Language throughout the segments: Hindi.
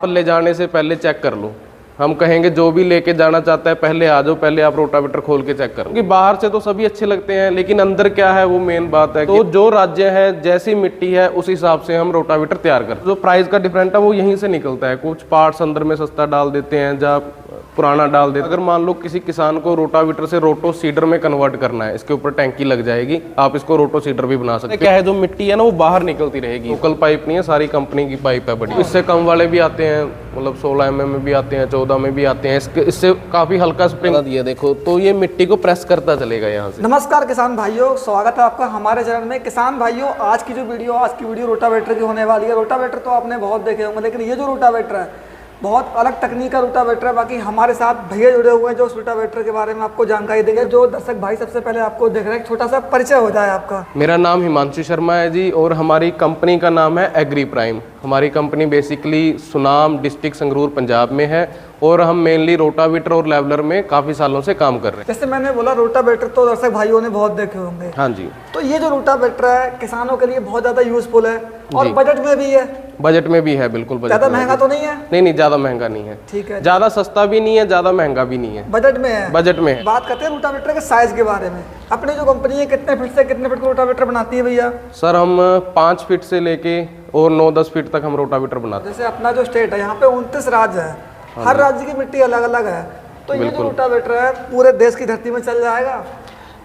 ले जाने से पहले चेक कर लो। हम कहेंगे जो भी लेके जाना चाहता है पहले आ जाओ, पहले आप रोटावेटर खोल के चेक करो। क्योंकि बाहर से तो सभी अच्छे लगते हैं लेकिन अंदर क्या है वो मेन बात है। तो जो राज्य है जैसी मिट्टी है उस हिसाब से हम रोटावेटर तैयार करते हैं। जो प्राइस का डिफरेंट है वो यहीं से निकलता है। कुछ पार्ट्स अंदर में सस्ता डाल देते हैं, जहाँ पुराना डाल देते हैं। अगर मान लो किसी किसान को रोटावेटर से रोटो सीडर में कन्वर्ट करना है, इसके ऊपर टैंकी लग जाएगी, आप इसको रोटो सीडर भी बना सकते हैं। क्या है जो मिट्टी है ना वो बाहर निकलती रहेगी। लोकल पाइप नहीं है, सारी कंपनी की पाइप है बड़ी। इससे कम वाले भी आते हैं, मतलब 16 mm में भी आते हैं, 14 में भी आते हैं। इससे काफी हल्का स्प्रिंग दिया देखो, तो ये मिट्टी को प्रेस करता चलेगा यहाँ से। नमस्कार किसान भाइयों, स्वागत है आपका हमारे चैनल में। किसान भाइयों, आज की वीडियो रोटावेटर की होने वाली है। रोटावेटर तो आपने बहुत देखे होंगे, लेकिन ये जो रोटावेटर है बहुत अलग तकनीक का रोटावेटर है। बाकी हमारे साथ भैया जुड़े हुए हैं जो उस रोटावेटर के बारे में आपको जानकारी देंगे। जो दर्शक भाई सबसे पहले आपको देख रहे हैं, छोटा सा परिचय हो जाए आपका। मेरा नाम हिमांशु शर्मा है जी, और हमारी कंपनी का नाम है एग्री प्राइम। हमारी company basically Sunam district Sangrur Punjab में है, और हम मेनली रोटावेटर और लेवलर में काफी सालों से काम कर रहे हैं। जैसे मैंने बोला, रोटावेटर तो दर्शक भाइयों ने बहुत देखे होंगे। हाँ जी। तो ये जो रोटावेटर है किसानों के लिए बहुत ज्यादा यूजफुल है, और बजट में भी है। बजट में भी है, बिल्कुल। ज्यादा महंगा तो नहीं है? नहीं, ज्यादा महंगा नहीं है। ठीक है। ज्यादा सस्ता भी नहीं है, ज्यादा महंगा भी नहीं है, बजट में है। बजट में है। बात करते हैं रोटावेटर के साइज के बारे में। अपनी जो कंपनी है कितने फीट से कितने फीट का रोटावेटर बनाती है भैया? सर हम 5 फीट से लेके और 9-10 फीट तक हम रोटावेटर बनाते हैं। जैसे अपना जो स्टेट है यहाँ पे 29 राज्य है, हर राज्य की मिट्टी अलग अलग है। तो ये जो रोटावेटर है पूरे देश की धरती में चल जाएगा?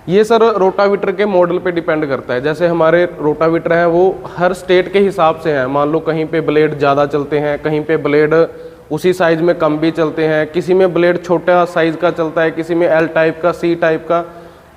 ये सर रोटावेटर के मॉडल पे डिपेंड करता है। जैसे हमारे रोटावेटर हैं वो हर स्टेट के हिसाब से हैं। मान लो कहीं पे ब्लेड ज़्यादा चलते हैं, कहीं पे ब्लेड उसी साइज में कम भी चलते हैं, किसी में ब्लेड छोटा साइज का चलता है, किसी में L टाइप का, C टाइप का।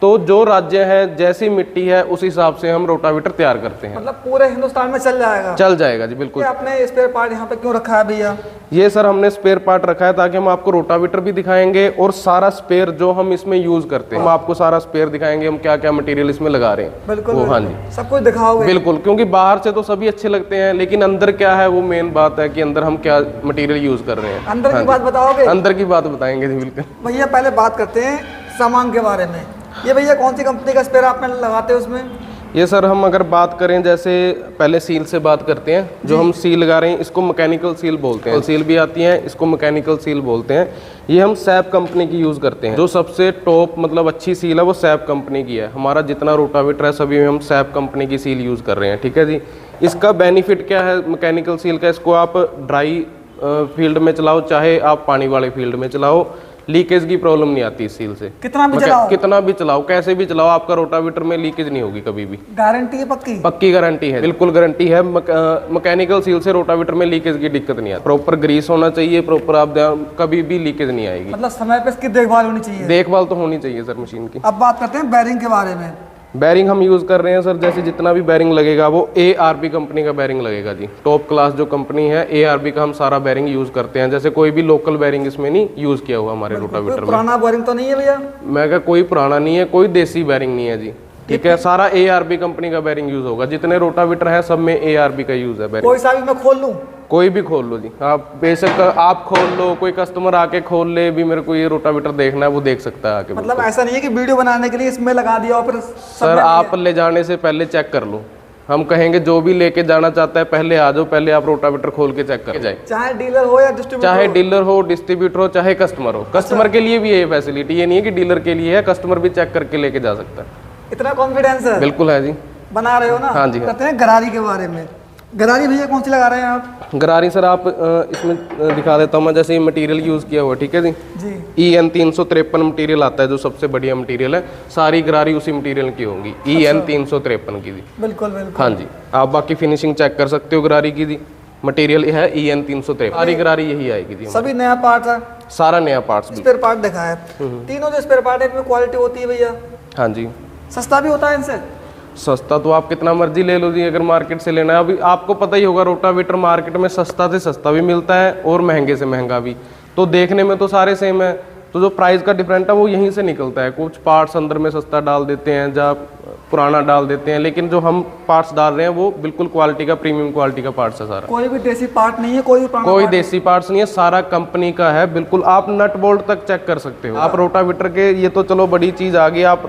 तो जो राज्य है जैसी मिट्टी है उस हिसाब से हम रोटावेटर तैयार करते हैं। मतलब पूरे हिंदुस्तान में चल जाएगा? चल जाएगा जी, बिल्कुल। आपने स्पेयर पार्ट यहाँ पे क्यों रखा है भैया? ये सर हमने स्पेयर पार्ट रखा है ताकि हम आपको रोटावेटर भी दिखाएंगे और सारा स्पेयर जो हम इसमें यूज करते हैं, हम आपको सारा स्पेयर दिखाएंगे, हम क्या क्या मटेरियल इसमें लगा रहे हैं। बिल्कुल। हाँ जी, सब कुछ दिखाओगे? बिल्कुल। क्योंकि बाहर से तो सभी अच्छे लगते हैं लेकिन अंदर क्या है वो मेन बात है कि अंदर हम क्या मटेरियल यूज कर रहे हैं। अंदर की बात बताओगे? अंदर की बात बताएंगे जी, बिल्कुल। भैया पहले बात करते हैं सामान के बारे में। ये भैया कौन सी कंपनी का स्पेयर आप लगाते हैं उसमें? ये सर हम अगर बात करें, जैसे पहले सील से बात करते हैं। जो हम सील लगा रहे हैं इसको मैकेनिकल सील बोलते हैं। सील भी आती है, इसको मैकेनिकल सील बोलते हैं। ये हम सैप कंपनी की यूज़ करते हैं। जो सबसे टॉप मतलब अच्छी सील है वो सैप कंपनी की है। हमारा जितना रोटावेटर है सभी में हम सैप कंपनी की सील यूज़ कर रहे हैं। ठीक है जी। इसका बेनिफिट क्या है मैकेनिकल सील का? इसको आप ड्राई फील्ड में चलाओ चाहे आप पानी वाले फील्ड में चलाओ, लीकेज की प्रॉब्लम नहीं आती इस सील से। कितना भी चलाओ, कैसे भी चलाओ, आपका रोटावेटर में लीकेज नहीं होगी कभी भी। गारंटी है? पक्की गारंटी है, बिल्कुल गारंटी है। मैकेनिकल सील से रोटावेटर में लीकेज की दिक्कत नहीं आती। प्रॉपर ग्रीस होना चाहिए, प्रॉपर आप कभी भी लीकेज नहीं आएगी। मतलब समय पे इसकी देखभाल होनी चाहिए? देखभाल तो होनी चाहिए सर मशीन की। अब बात करते हैं बैरिंग के बारे में। बैरिंग हम यूज़ कर रहे हैं सर, जैसे जितना भी बैरिंग लगेगा वो ARB कंपनी का बैरिंग लगेगा जी। टॉप क्लास जो कंपनी है ARB का हम सारा बैरिंग यूज़ करते हैं। जैसे कोई भी लोकल बैरिंग इसमें नहीं यूज़ किया हुआ हमारे रोटावेटर में। पुराना बैरिंग तो नहीं है भैया? मैं कहा कोई पुराना नहीं है, कोई देसी बैरिंग नहीं है जी। ठीक है, सारा ARB कंपनी का बैरिंग यूज़ होगा। जितने रोटावेटर है सब में ARB का यूज़ है बैरिंग। कोई सा भी मैं खोल लूँ? कोई भी खोल लो जी, आप बेशक आप खोल लो, कोई कस्टमर आके खोल ले भी, मेरे को ये रोटावेटर देखना है वो देख सकता है आके। मतलब ऐसा नहीं है कि वीडियो बनाने के लिए इसमें लगा दिया और फिर सर आप ले जाने से पहले चेक कर लो। हम कहेंगे जो भी लेके जाना चाहता है पहले आ जाओ, पहले आप रोटावेटर खोल के चेक कर जाए। चाहे डीलर हो या डिस्ट्रीब्यूटर, चाहे डीलर हो, डिस्ट्रीब्यूटर हो, चाहे कस्टमर हो। कस्टमर के लिए भी ये फैसिलिटी, ये नहीं है कि डीलर के लिए है, कस्टमर भी चेक करके लेके जा सकता है। इतना कॉन्फिडेंस है? बिल्कुल है जी। बना रहे हो ना? हाँ जी। कहते हैं गरारी के बारे में। गरारी भैया कौन सी लगा रहे हैं आप? गरारी सर आप इसमें दिखा देता हूँ मैं। जैसे मटेरियल यूज़ किया हुआ, ठीक है जी। EN 353 मटेरियल आता है जो सबसे बढ़िया मटेरियल है। सारी गरारी उसी मटेरियल की होंगी, EN 353 की जी। बिल्कुल बिल्कुल। हाँ जी, आप बाकी फिनिशिंग चेक कर सकते हो गरारी की जी। मटेरियल है EN 353, सारी गरारी यही आएगी जी। सभी नया पार्ट है? सारा नया पार्ट्स, स्पेयर पार्ट देखा है। तीनों जो स्पेयर पार्ट है इनमें क्वालिटी होती है भैया? हाँ जी। सस्ता भी होता है इनसे? सस्ता तो आप कितना मर्जी ले लो जी, अगर मार्केट से लेना है। अभी आपको पता ही होगा रोटावेटर मार्केट में सस्ता से सस्ता भी मिलता है और महंगे से महंगा भी। तो देखने में तो सारे सेम है, तो जो प्राइस का डिफरेंट है वो यहीं से निकलता है। कुछ पार्ट्स अंदर में सस्ता डाल देते हैं, जहाँ पुराना डाल देते हैं, लेकिन जो हम पार्ट्स डाल रहे हैं वो बिल्कुल क्वालिटी का, प्रीमियम क्वालिटी का पार्ट्स है सारा। कोई भी देसी पार्ट नहीं है? कोई देसी पार्ट्स नहीं है, सारा कंपनी का है बिल्कुल। आप नट बोल्ट तक चेक कर सकते हो। आप रोटावेटर के, ये तो चलो बड़ी चीज़ आ गई, आप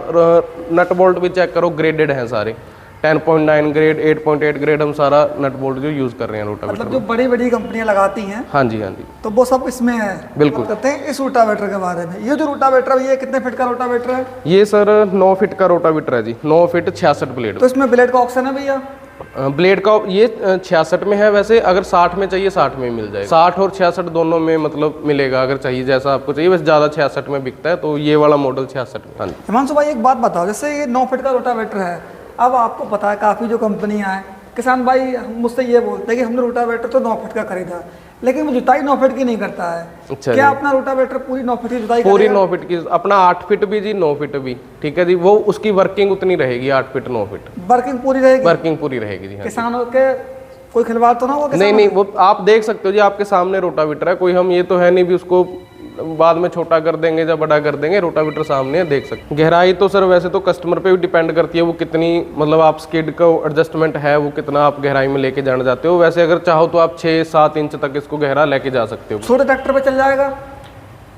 नट बोल्ट भी चेक करो, ग्रेडेड हैं सारे। 10.9 ग्रेड, 8.8 ग्रेड हम सारा नट बोल्ट जो यूज़ कर रहे हैं रोटावेटर मतलब जो बड़ी बड़ी कंपनियां लगाती हैं, हाँ जी हाँ जी तो वो सब इसमें है। बिल्कुल। बात करते हैं इस रोटावेटर के बारे में। ये जो रोटावेटर है, ये कितने फीट का रोटावेटर है? ये सर 9 फीट का रोटावेटर है जी, 9 फीट 66 ब्लेड। तो इसमें ब्लेड का ऑप्शन है भैया? ब्लेड का ये 66 में है, वैसे अगर 60 में चाहिए 60 में मिल जाएगा। 60 और 66 दोनों में मतलब मिलेगा, अगर चाहिए जैसा आपको चाहिए। वैसे ज़्यादा 66 में बिकता है, तो ये वाला मॉडल 66 में। हाँ जी हिमांशु भाई एक बात बताओ, जैसे ये 9 फीट का रोटावेटर है, अब आपको पता है काफ़ी जो कंपनियां हैं, किसान भाई मुझसे ये बोलते हैं कि हमने रोटावेटर तो 9 फीट का खरीदा, लेकिन वो जुताई 9 फीट की नहीं करता है। अच्छा क्या जी। अपना रोटावेटर पूरी 9 फीट की जुताई पूरी करेगा? 9 फीट की, अपना 8 फीट भी जी, 9 फीट भी, ठीक है जी। वो उसकी वर्किंग उतनी रहेगी, 8 फीट 9 फीट वर्किंग पूरी रहेगी? वर्किंग पूरी रहेगी जी। हाँ जी। किसानों के कोई खिलवाड़ तो ना होगा? नहीं नहीं, वो आप देख सकते हो जी, आपके सामने रोटावेटर है, कोई हम ये तो है नहीं भी उसको बाद में छोटा कर देंगे या बड़ा कर देंगे। रोटावेटर सामने है, देख सकते हैं। गहराई तो सर वैसे तो कस्टमर पे भी डिपेंड करती है, वो कितनी मतलब आप स्किड का एडजस्टमेंट है, वो कितना आप गहराई में लेके जाना चाहते हो। वैसे अगर चाहो तो आप 6-7 इंच तक इसको गहरा लेके जा सकते हो। छोटे ट्रैक्टर पे चल जाएगा?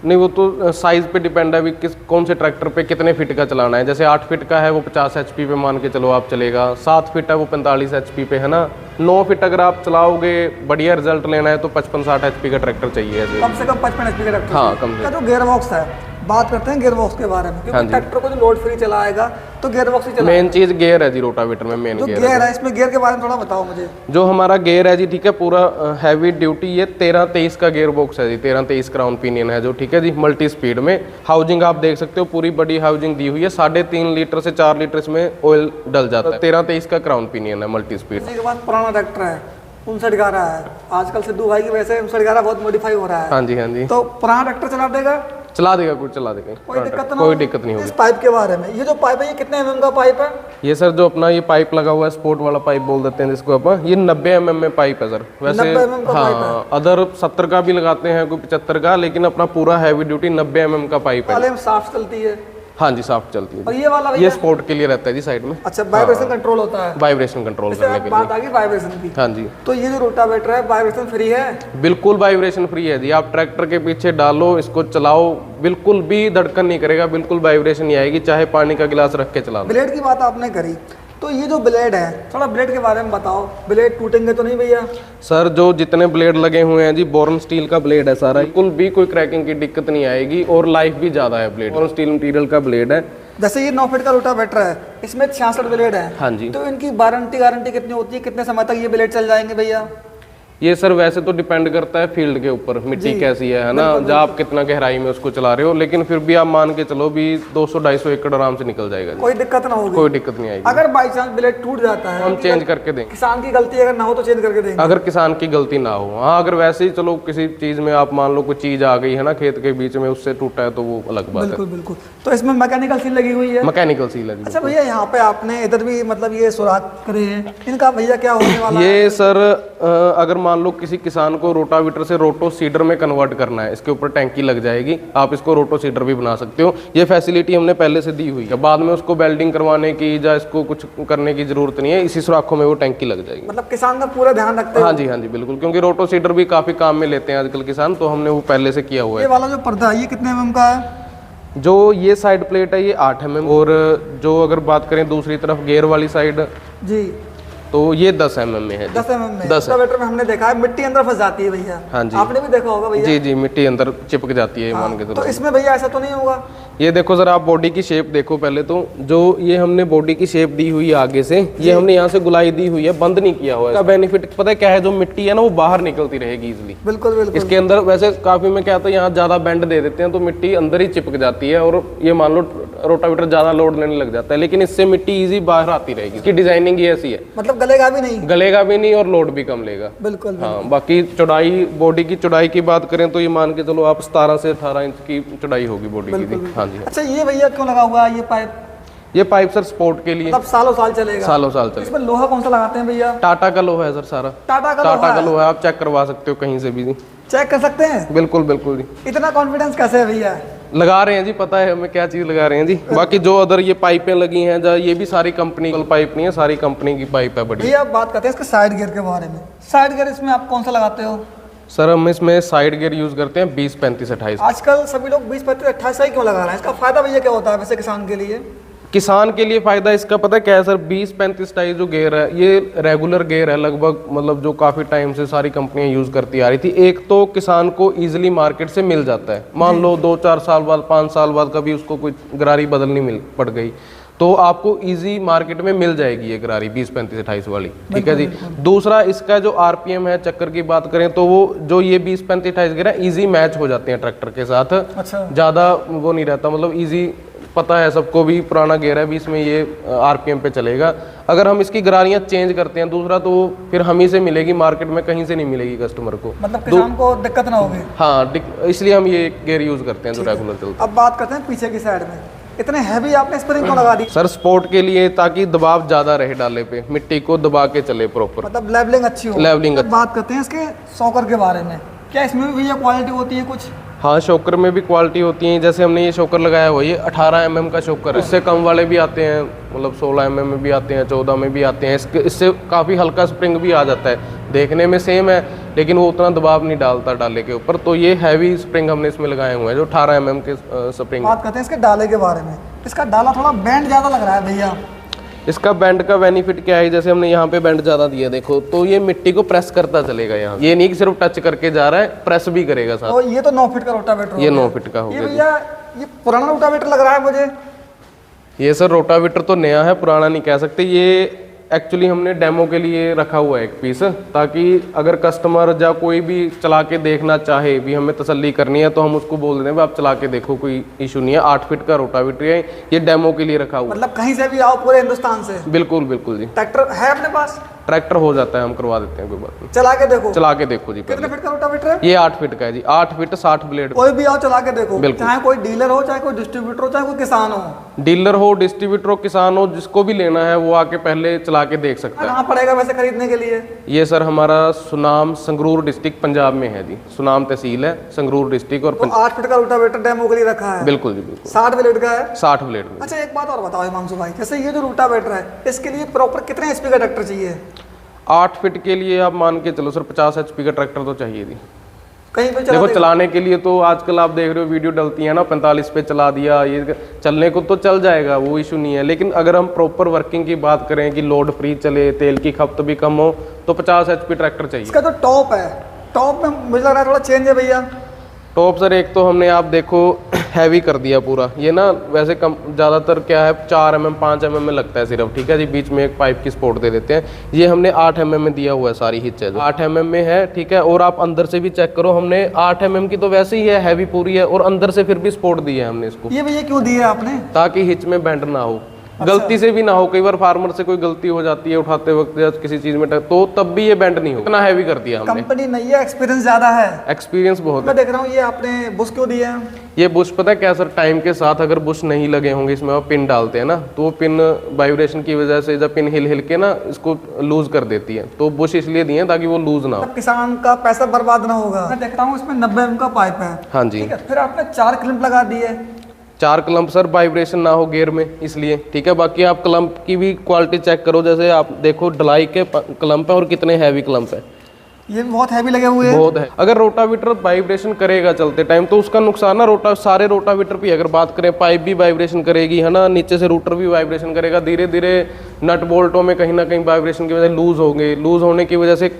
नहीं, वो तो साइज़ पे डिपेंड है, अभी कौन से ट्रैक्टर पे कितने फीट का चलाना है। जैसे 8 फीट का है वो 50 HP पे मान के चलो आप चलेगा, 7 फीट है वो 45 HP पे है ना। 9 फीट अगर आप चलाओगे, बढ़िया रिजल्ट लेना है तो 55-60 HP का ट्रैक्टर चाहिए ऐसे। कम से कम 55 HP का ट्रैक्टर? हाँ, कम से का जो गियर बॉक्स है, बात करते हैं गियर बॉक्स के बारे में, हाँ क्योंकि जी। ट्रैक्टर को जो लोड फ्री चलाएगा तो गियर बॉक्स ही चलाएगा। मेन चीज़ गियर है जी, रोटावेटर में मेन जो गियर गियर है, इसमें गियर के बारे में थोड़ा बताओ मुझे। जो हमारा गियर है जी, ठीक है, पूरा हैवी ड्यूटी ये 13-23 का गियर बॉक्स है जी, 13-23 क्राउन पिनियन है जो, ठीक है जी, मल्टी स्पीड में। हाउजिंग आप देख सकते हो, पूरी बड़ी हाउजिंग दी हुई है, 3.5 लीटर से 4 लीटर इसमें ऑयल डल जाता है। 13-23 का क्राउन पिनियन है, मल्टी स्पीड। इसी के बाद पुराना ट्रैक्टर है 5911 है, आजकल सिद्धू भाई की वजह से 5911 बहुत मॉडिफाई हो रहा है। हाँ जी हाँ जी, तो पुराना ट्रैक्टर चला देगा? चला देगा, कुछ चला देगा, कोई दिक्कत ना कोई होगी? दिक्कत नहीं इस होगी। पाइप के बारे में, ये जो पाइप है ये कितने mm का पाइप है? ये सर जो अपना ये पाइप लगा हुआ है, स्पोर्ट वाला पाइप बोल देते हैं जिसको अपन, ये 90 mm में पाइप है सर। वैसे 90 mm का पाइप हाँ, अदर 70 का भी लगाते हैं, कोई 75 का, लेकिन अपना पूरा हैवी ड्यूटी 90 mm का पाइप है। वाले में साफ चलती है? हाँ जी, साफ चलती है और जी। ये वाला ये भैया? स्पोर्ट के लिए रहता है जी साइड में। अच्छा, वाइब्रेशन कंट्रोल होता है? वाइब्रेशन कंट्रोल जैसे करने अब के बात लिए। आ गई वाइब्रेशन की, हाँ जी, तो ये जो रोटावेटर है वाइब्रेशन फ्री है? बिल्कुल वाइब्रेशन फ्री है जी। आप ट्रैक्टर के पीछे डालो, इसको चलाओ, बिल्कुल भी धड़कन नहीं करेगा, बिल्कुल वाइब्रेशन नहीं आएगी, चाहे पानी का गिलास रख के चला लो। ब्लेड की बात आपने करी, तो ये जो ब्लेड है, थोड़ा ब्लेड के बारे में बताओ। ब्लेड टूटेंगे तो नहीं भैया? सर जो जितने ब्लेड लगे हुए हैं जी, बोर्न स्टील का ब्लेड है सारा, बिल्कुल भी कोई क्रैकिंग की दिक्कत नहीं आएगी, और लाइफ भी ज़्यादा है ब्लेड। बोर्न स्टील मटीरियल का ब्लेड है। जैसे ये 9 फीट का रोटावेटर है, इसमें 66 ब्लेड है, हाँ जी। तो इनकी गारंटी कितनी होती है? कितने समय तक ये ब्लेड चल जाएंगे भैया? ये सर वैसे तो डिपेंड करता है फील्ड के ऊपर, मिट्टी कैसी है ना, जब आप कितना गहराई में उसको चला रहे हो, लेकिन फिर भी आप मान के चलो भी 200-250 एकड़ आराम से निकल जाएगा जी। कोई दिक्कत ना होगी? कोई दिक्कत नहीं आएगी। अगर बाई चांस ब्लेड टूट जाता है, हम चेंज करके देंगे। किसान की गलती अगर ना हो तो चेंज करके देंगे? अगर किसान की गलती ना हो, हाँ, अगर वैसे ही चलो किसी चीज़ में आप मान लो कोई चीज़ आ गई है ना खेत के बीच में, उससे टूटा है तो वो अलग बात है। बिल्कुल बिल्कुल। तो इसमें मैकेनिकल सील लगी हुई है? मैकेनिकल सील है जी। अच्छा भैया, यहाँ पे आपने इधर भी मतलब ये सुराख करे हैं, इनका भैया क्या होने वाला है? ये सर अगर मान लो किसी किसान को रोटावेटर से रोटो सीडर में कन्वर्ट करना है, इसके ऊपर टैंकी लग जाएगी, आप इसको रोटो सीडर भी बना सकते हो। ये फैसिलिटी हमने पहले से दी हुई है, बाद में उसको वेल्डिंग करवाने की या इसको कुछ करने की जरूरत नहीं है, इसी सुराखों में वो टैंकी लग जाएगी। मतलब किसान का पूरा ध्यान रखते हैं? हाँ जी हाँ जी, बिल्कुल, क्योंकि रोटो सीडर भी काफ़ी काम में लेते हैं आजकल किसान, तो हमने वो पहले से किया हुआ ये है। वाला जो पर्दा है ये कितने mm का है? जो ये साइड प्लेट है ये 8 mm, और जो अगर बात करें दूसरी तरफ गियर वाली साइड, जी, तो ये 10 mm में है जी। 10 mm में। 10 रोटावेटर में हमने देखा है मिट्टी अंदर फंस जाती है भैया। हाँ जी। आपने भी देखा होगा भैया? जी जी, मिट्टी अंदर चिपक जाती है, मान के तो चलो। इसमें भैया ऐसा तो नहीं होगा? ये देखो सर, आप बॉडी की शेप देखो पहले तो, जो ये हमने बॉडी की शेप दी हुई है आगे से, ये हमने यहाँ से गुलाई दी हुई है, बंद नहीं किया हुआ है। इसका बेनिफिट पता है क्या है, जो मिट्टी है ना वो बाहर निकलती रहेगी इजीली। बिल्कुल बिल्कुल। इसके अंदर वैसे काफी में क्या होता है, यहाँ ज्यादा बेंड दे देते हैं तो मिट्टी अंदर ही चिपक जाती है, और ये मान लो रोटावेटर ज्यादा लोड लेने लग जाता है, लेकिन इससे मिट्टी इजी बाहर आती रहेगी। इसकी डिजाइनिंग ये ऐसी है, मतलब गलेगा भी नहीं? गलेगा भी नहीं और लोड भी कम लेगा। बिल्कुल। हाँ, बाकी चौड़ाई, बॉडी की चौड़ाई की बात करें तो ये मान के चलो आप 17 से 18 इंच की चौड़ाई होगी बॉडी की। हाँ जी। अच्छा, ये भैया क्यों लगा हुआ है ये पाइप? ये पाइप सर स्पोर्ट के लिए, मतलब सालों साल चलेगा? सालों साल चलेगा। इसमें लोहा कौन सा लगाते हैं भैया? टाटा का लोहा है सर सारा। टाटा का टाटा लोहा का है? लोहा है, आप चेक करवा सकते हो कहीं से भी जी। चेक कर सकते हैं? बिल्कुल बिल्कुल जी। इतना कॉन्फिडेंस कैसे है भैया? लगा रहे हैं जी, पता है हमें क्या चीज़ लगा रहे हैं जी। बाकी जो अदर ये पाइपें लगी हैं, जो ये भी सारी कंपनी की पाइप नहीं है, सारी कंपनी की पाइप है बड़ी। भैया, आप बात करते हैं इसके साइड गियर के बारे में। साइड गियर इसमें आप कौन सा लगाते हो? सर हम इसमें साइड गियर यूज करते हैं 20, 35, 28। आजकल सभी लोग 20, 25, 28 ही क्यों लगा रहे हैं? इसका फायदा भैया क्या होता है वैसे किसान के लिए? किसान के लिए फायदा इसका पता है क्या है सर, 20-35 जो गेयर है ये रेगुलर गेयर है लगभग, मतलब जो काफ़ी टाइम से सारी कंपनियां यूज़ करती आ रही थी। एक तो किसान को इजीली मार्केट से मिल जाता है, मान लो 2-4 साल बाद 5 साल बाद कभी उसको कोई गरारी बदलनी पड़ गई तो आपको इजी मार्केट में मिल जाएगी ये गरारी 20-35-28 वाली, ठीक है जी। दूसरा इसका जो आरपीएम है, चक्कर की बात करें तो वो जो ये 20-35-28 गेयर है इजी मैच हो जाते हैं ट्रैक्टर के साथ। अच्छा। ज़्यादा वो नहीं रहता, मतलब इजी पता है सबको भी पुराना गेयर है 20 में ये आरपीएम पे चलेगा। अगर हम इसकी गरारियां चेंज करते हैं दूसरा तो फिर हम ही से मिलेगी, मार्केट में कहीं से नहीं मिलेगी कस्टमर को, मतलब किसान को दिक्कत ना होगी। हाँ, इसलिए हम ये गेयर यूज करते हैं जो रेगुलर चलता है। अब बात करते हैं पीछे की साइड में, इतने हैवी आपने स्प्रिंग क्यों लगा दी? सर स्पोर्ट के लिए, ताकि दबाव ज्यादा रहे डाले पे, मिट्टी को दबा के चले प्रॉपर, मतलब लेवलिंग अच्छी हो। लेवलिंग अब बात करते हैं इसके शॉकर के बारे में, क्या इसमें भी ये क्वालिटी होती है कुछ? हाँ, शॉकर में भी क्वालिटी होती है। जैसे हमने ये शॉकर लगाया हुआ, ये 18 mm का शॉकर है। इससे कम वाले भी आते हैं, मतलब 16 mm में भी आते हैं, 14 में भी आते हैं। इससे काफ़ी हल्का स्प्रिंग भी आ जाता है, देखने में सेम है लेकिन वो उतना दबाव नहीं डालता डाले के ऊपर। तो ये हैवी स्प्रिंग हमने इसमें लगाए हुए हैं जो 18 mm के स्प्रिंग। बात करते हैं इसके डाले के बारे में, इसका डाला थोड़ा बैंड ज़्यादा लग रहा है भैया। इसका बैंड का बेनिफिट क्या है, जैसे हमने यहाँ पे बैंड ज़्यादा दिया देखो, तो ये मिट्टी को प्रेस करता चलेगा यहाँ, ये नहीं कि सिर्फ टच करके जा रहा है, प्रेस भी करेगा साथ। तो ये तो 9 फीट का रोटावेटर, ये 9 फीट का हो ये गया। भैया ये पुराना रोटावेटर लग रहा है मुझे। ये सर रोटावेटर तो नया है, पुराना नहीं कह सकते। ये एक्चुअली हमने डेमो के लिए रखा हुआ है एक पीस, ताकि अगर कस्टमर या कोई भी चला के देखना चाहे भी, हमें तसल्ली करनी है तो हम उसको बोल देते हैं आप चला के देखो, कोई इशू नहीं है। 8 फीट का रोटावेटर है, ये डेमो के लिए रखा हुआ है। मतलब कहीं से भी आओ पूरे हिंदुस्तान से? बिल्कुल बिल्कुल जी। ट्रैक्टर है अपने पास? ट्रैक्टर हो जाता है, हम करवा देते हैं, कोई बात नहीं। चला के देखो, चला के देखो जी। कितने फीट का रोटावेटर है? ये 8 फीट का है जी, 8 फीट 60 ब्लेड। कोई भी आओ चला के देखो, बिल्कुल। चाहे कोई डीलर हो, चाहे कोई डिस्ट्रीब्यूटर हो, चाहे कोई किसान हो। डीलर हो, डिस्ट्रीब्यूटर हो, किसान हो, जिसको भी लेना है वो आके पहले चला के देख सकता है। कहाँ पड़ेगा वैसे खरीदने के लिए? ये सर हमारा सुनाम संगरूर डिस्ट्रिक्ट पंजाब में है जी, सुनाम तहसील है, संगरूर डिस्ट्रिक्ट। और तो 8 फीट का रोटावेटर डेमो के लिए रखा है? बिल्कुल जी बिल्कुल। 60 ब्लेड का है? 60 ब्लेड में। अच्छा, एक बात और बताओ हिमांशु भाई, जैसे ये जो रोटावेटर है इसके लिए प्रॉपर कितने एचपी का ट्रैक्टर चाहिए? 8 फीट के लिए आप मान के चलो सर 50 HP का ट्रैक्टर तो चाहिए जी। कहीं पे देखो चलाने के लिए तो आजकल आप देख रहे हो वीडियो डलती है ना, 45 पे चला दिया, ये चलने को तो चल जाएगा, वो इशू नहीं है। लेकिन अगर हम प्रॉपर वर्किंग की बात करें कि लोड फ्री चले, तेल की खपत भी कम हो, तो 50 HP ट्रैक्टर चाहिए। इसका जो टॉप है, टॉप में मुझे लग रहा है थोड़ा चेंज है भैया। टॉप सर एक तो हमने आप देखो हैवी कर दिया पूरा, ये ना वैसे कम ज़्यादातर क्या है 4 mm 5 mm में लगता है सिर्फ, ठीक है जी, बीच में एक पाइप की सपोर्ट दे देते हैं। ये हमने 8 mm में दिया हुआ है, सारी हिच है जो 8 mm में है, ठीक है। और आप अंदर से भी चेक करो, हमने 8 mm की तो वैसे ही है, हैवी पूरी है, और अंदर से फिर भी सपोर्ट दी है हमने इसको। ये भैया क्यों दिया आपने? ताकि हिच में बेंड ना हो, गलती से भी ना हो। कई बार फार्मर से कोई गलती हो जाती है उठाते वक्त या किसी चीज में, तो तब भी ये बेंड नहीं हो। इतना हैवी कर दिया हमने। कंपनी नहीं है, एक्सपीरियंस ज्यादा है। एक्सपीरियंस बहुत है। मैं देख रहा हूँ ये आपने बुश क्यों दिए हैं? ये बुश पता है क्या सर, टाइम के साथ अगर बुश नहीं लगे होंगे इसमें, आप पिन डालते हैं ना, तो वो पिन वाइब्रेशन की वजह से जब पिन हिल हिल के ना इसको लूज कर देती है, तो बुश इसलिए दिए ताकि वो लूज ना हो, किसान का पैसा बर्बाद ना होगा। मैं देख रहा हूँ इसमें 90 mm का पाइप है। हाँ जी। ठीक है, फिर आपने 4 क्लिप लगा दिए। 4 क्लम्प सर वाइब्रेशन ना हो गेयर में, इसलिए, ठीक है। बाकी आप क्लम्प की भी क्वालिटी चेक करो, जैसे आप देखो ढलाई के क्लम्प है और कितने हैवी क्लम्प है। ये भी बहुत हैवी लगे हुए हैं। बहुत है। अगर रोटावेटर वाइब्रेशन करेगा चलते टाइम तो उसका नुकसान ना सारे रोटावेटर पे, अगर बात करें पाइप भी वाइब्रेशन करेगी, है ना, नीचे से रूटर भी वाइब्रेशन करेगा, धीरे धीरे नट बोल्टों में कहीं ना कहीं वाइब्रेशन की वजह से लूज होंगे, लूज होने की वजह से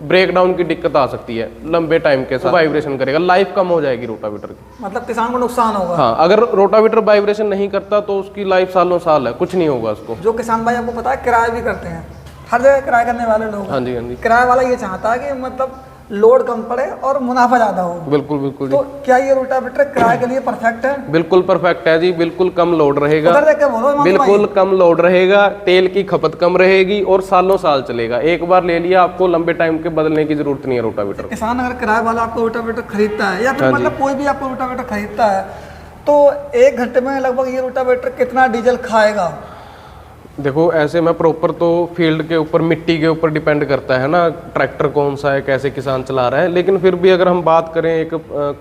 ब्रेक डाउन की दिक्कत आ सकती है लंबे टाइम के साथ। वाइब्रेशन करेगा, लाइफ कम हो जाएगी रोटावेटर की, मतलब किसान को नुकसान होगा। हाँ, अगर रोटावेटर वाइब्रेशन नहीं करता तो उसकी लाइफ सालों साल है, कुछ नहीं होगा उसको। जो किसान भाई आपको पता है किराया भी करते हैं, हर जगह किराया करने वाले लोग। हाँ जी, हाँ जी। किराया वाला ये चाहता है कि मतलब लोड कम पड़े और मुनाफा ज्यादा हो। बिल्कुल बिल्कुल जी। तो क्या ये रोटावेटर किराए के लिए परफेक्ट है? बिल्कुल परफेक्ट है जी, बिल्कुल कम लोड रहेगा, उधर देख के बोलो। बिल्कुल कम लोड रहेगा, तेल की खपत कम रहेगी और सालों साल चलेगा। एक बार ले लिया, आपको लंबे टाइम के बदलने की जरूरत नहीं है रोटावेटर। किसान अगर किराए वाला आपको रोटावेटर खरीदता है या फिर हाँ मतलब कोई भी आपको रोटावेटर खरीदता है, तो 1 घंटे में लगभग ये रोटावेटर कितना डीजल खाएगा? देखो ऐसे में प्रॉपर तो फील्ड के ऊपर, मिट्टी के ऊपर डिपेंड करता है ना, ट्रैक्टर कौन सा है, कैसे किसान चला रहा है। लेकिन फिर भी अगर हम बात करें एक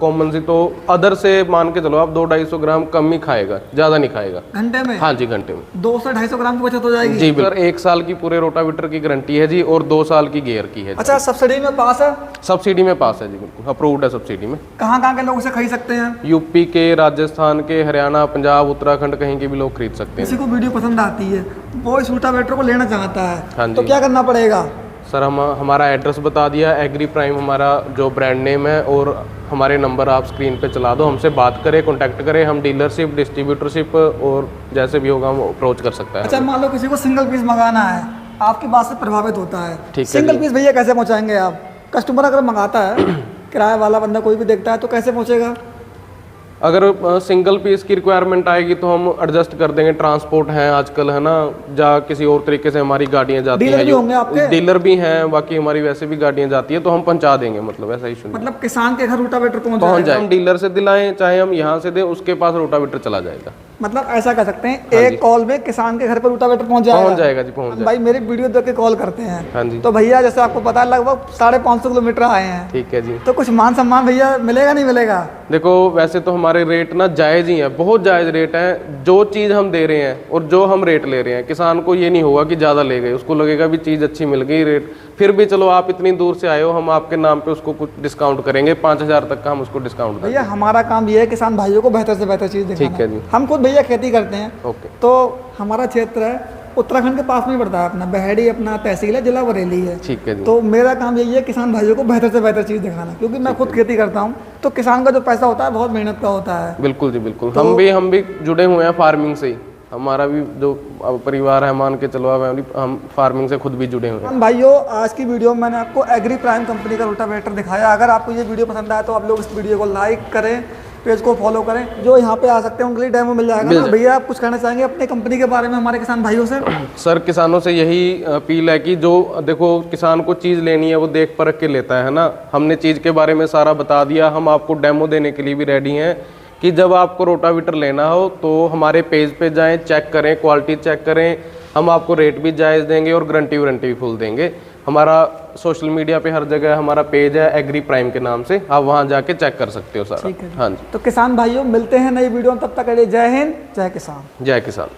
कॉमन सी, तो अदर से मान के चलो आप 200-250 ग्राम कम ही खाएगा, ज़्यादा नहीं खाएगा घंटे में। हाँ जी, घंटे में 200-250 ग्राम की बचत हो जाएगी जी। सर 1 साल की पूरे रोटावेटर की गारंटी है जी, और 2 साल की गियर की है। अच्छा, सब्सिडी में पास है? सब्सिडी में पास है जी, बिल्कुल अप्रूव्ड है सब्सिडी में। कहाँ के लोग इसे खरीद सकते हैं? यूपी के, राजस्थान के, हरियाणा, पंजाब, उत्तराखंड, कहीं के भी लोग खरीद सकते हैं। किसी को वीडियो पसंद आती है, वो इस रोटावेटर को लेना चाहता है, हाँ तो जी। क्या करना पड़ेगा? सर हमारा एड्रेस बता दिया, एग्री प्राइम हमारा जो ब्रांड नेम है, और हमारे नंबर आप स्क्रीन पे चला दो, हमसे बात करें, कांटेक्ट करें, हम डीलरशिप, डिस्ट्रीब्यूटरशिप और जैसे भी होगा हम अप्रोच कर सकता है। अच्छा, मान लो किसी को सिंगल पीस मंगाना है, आपकी बात से प्रभावित होता है, ठीक है सिंगल जी। पीस भैया कैसे पहुँचाएंगे आप? कस्टमर अगर मंगाता है, किराया वाला बंदा कोई भी देखता है, तो कैसे पहुँचेगा? अगर सिंगल पीस की रिक्वायरमेंट आएगी तो हम एडजस्ट कर देंगे, ट्रांसपोर्ट है आजकल, है ना, जा किसी और तरीके से हमारी गाड़ियाँ जाती डीलर हैं, भी होंगे आपके? डीलर भी हैं, बाकी हमारी वैसे भी गाड़ियाँ जाती है, तो हम पहुंचा देंगे, मतलब ऐसा इशू नहीं। मतलब किसान के घर रोटावेटर पहुँच पहुंच जाएगा? जाए, हम डीलर से दिलाएं चाहे हम यहाँ से दें, उसके पास रोटावेटर चला जाएगा। मतलब ऐसा कह सकते हैं, एक कॉल में किसान के घर पर रोटावेटर पहुँच जाएगा? पहुंच जाएगा जी, पहुंच जाएगा। भाई मेरी वीडियो देख के कॉल करते हैं, हाँ जी, तो भैया जैसे आपको पता है लगभग 550 किलोमीटर आए हैं, ठीक है जी। तो कुछ मान सम्मान भैया मिलेगा नहीं मिलेगा? देखो वैसे तो हमारे रेट ना जायज़ ही हैं, बहुत जायज़ रेट हैं। जो चीज़ हम दे रहे हैं और जो हम रेट ले रहे हैं, किसान को ये नहीं होगा कि ज़्यादा ले गए, उसको लगेगा भी चीज़ अच्छी मिल गई, रेट फिर भी चलो आप इतनी दूर से आए हो, हम आपके नाम पे उसको कुछ डिस्काउंट करेंगे, 5000 तक का हम उसको डिस्काउंट भैया हमारा काम ये है किसान भाइयों को बेहतर से बेहतर चीज़ दिखाना। ठीक है जी। हम खुद भैया खेती करते हैं, ओके, तो हमारा क्षेत्र है उत्तराखंड के पास में ही पड़ता है, अपना बहेड़ी अपना तहसील है, जिला बरेली है। ठीक है जी। तो मेरा काम यही है किसान भाइयों को बेहतर से बेहतर चीज़ दिखाना, क्योंकि मैं खुद खेती करता हूँ, तो किसान का जो पैसा होता है बहुत मेहनत का होता है। बिल्कुल जी, बिल्कुल। हम भी जुड़े हुए हैं फार्मिंग से ही, हमारा भी जो परिवार है, मान के चलो हम फार्मिंग से खुद भी जुड़े हुए हैं। किसान भाइयों, आज की वीडियो में मैंने आपको एग्री प्राइम कंपनी का रोटावेटर दिखाया। अगर आपको ये वीडियो पसंद आया तो आप लोग इस वीडियो को लाइक करें, पेज को फॉलो करें। जो यहाँ पे आ सकते हैं उनके लिए डेमो मिल जाएगा ना? भैया आप कुछ कहना चाहेंगे अपने कंपनी के बारे में हमारे किसान भाइयों से? सर किसानों से यही अपील है कि जो देखो किसान को चीज़ लेनी है वो देख परख के लेता है ना। हमने चीज़ के बारे में सारा बता दिया, हम आपको डेमो देने के लिए भी रेडी हैं कि जब आपको रोटावेटर लेना हो तो हमारे पेज पे जाएं, चेक करें, क्वालिटी चेक करें, हम आपको रेट भी जायज़ देंगे और गारंटी वारंटी भी फुल देंगे। हमारा सोशल मीडिया पे हर जगह हमारा पेज है एग्री प्राइम के नाम से, आप वहाँ जाके चेक कर सकते हो सारा। ठीक है। हाँ जी, तो किसान भाइयों मिलते हैं नई वीडियो में, तब तक के लिए जय हिंद, जय किसान। जय किसान।